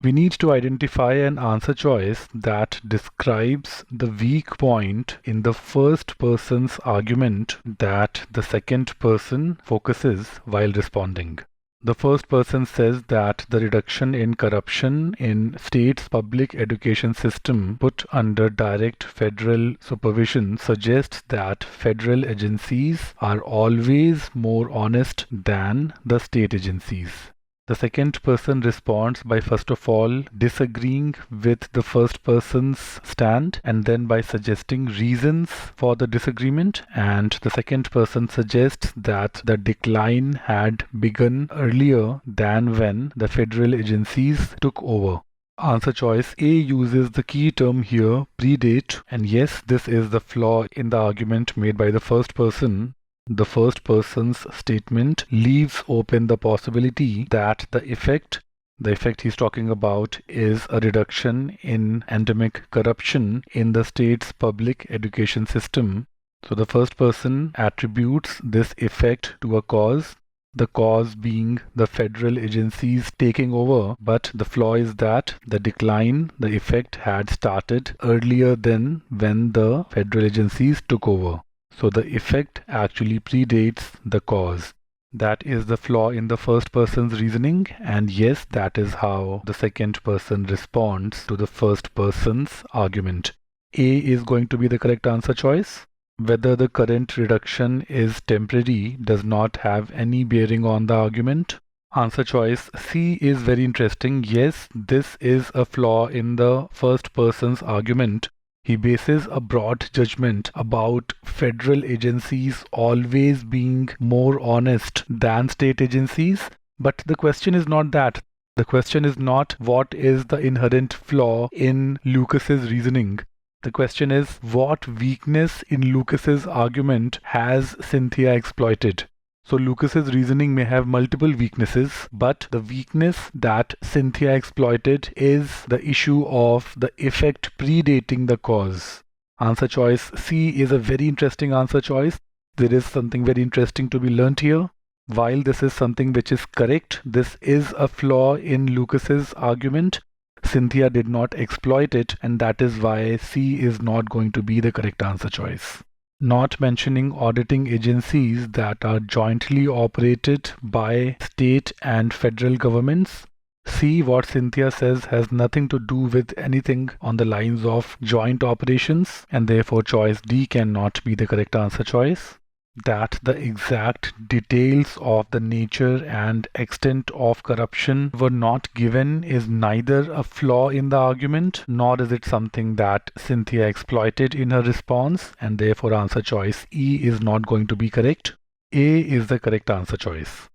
We need to identify an answer choice that describes the weak point in the first person's argument that the second person focuses while responding. The first person says that the reduction in corruption in state's public education system put under direct federal supervision suggests that federal agencies are always more honest than the state agencies. The second person responds by first of all disagreeing with the first person's stand and then by suggesting reasons for the disagreement. And the second person suggests that the decline had begun earlier than when the federal agencies took over. Answer choice A uses the key term here, predate, and yes, this is the flaw in the argument made by the first person. The first person's statement leaves open the possibility that the effect he's talking about is a reduction in endemic corruption in the state's public education system. So the first person attributes this effect to a cause, the cause being the federal agencies taking over, but the flaw is that the decline, the effect had started earlier than when the federal agencies took over. So the effect actually predates the cause. That is the flaw in the first person's reasoning, and yes, that is how the second person responds to the first person's argument. A is going to be the correct answer choice. Whether the current reduction is temporary does not have any bearing on the argument. Answer choice C is very interesting. Yes, this is a flaw in the first person's argument. He bases a broad judgment about federal agencies always being more honest than state agencies. But the question is not that. The question is not what is the inherent flaw in Lucas's reasoning. The question is what weakness in Lucas's argument has Cynthia exploited. So Lucas's reasoning may have multiple weaknesses, but the weakness that Cynthia exploited is the issue of the effect predating the cause. Answer choice C is a very interesting answer choice. There is something very interesting to be learnt here. While this is something which is correct, this is a flaw in Lucas's argument. Cynthia did not exploit it, and that is why C is not going to be the correct answer choice. Not mentioning auditing agencies that are jointly operated by state and federal governments. C, what Cynthia says has nothing to do with anything on the lines of joint operations, and therefore choice D cannot be the correct answer choice. That the exact details of the nature and extent of corruption were not given is neither a flaw in the argument, nor is it something that Cynthia exploited in her response, and therefore answer choice E is not going to be correct. A is the correct answer choice.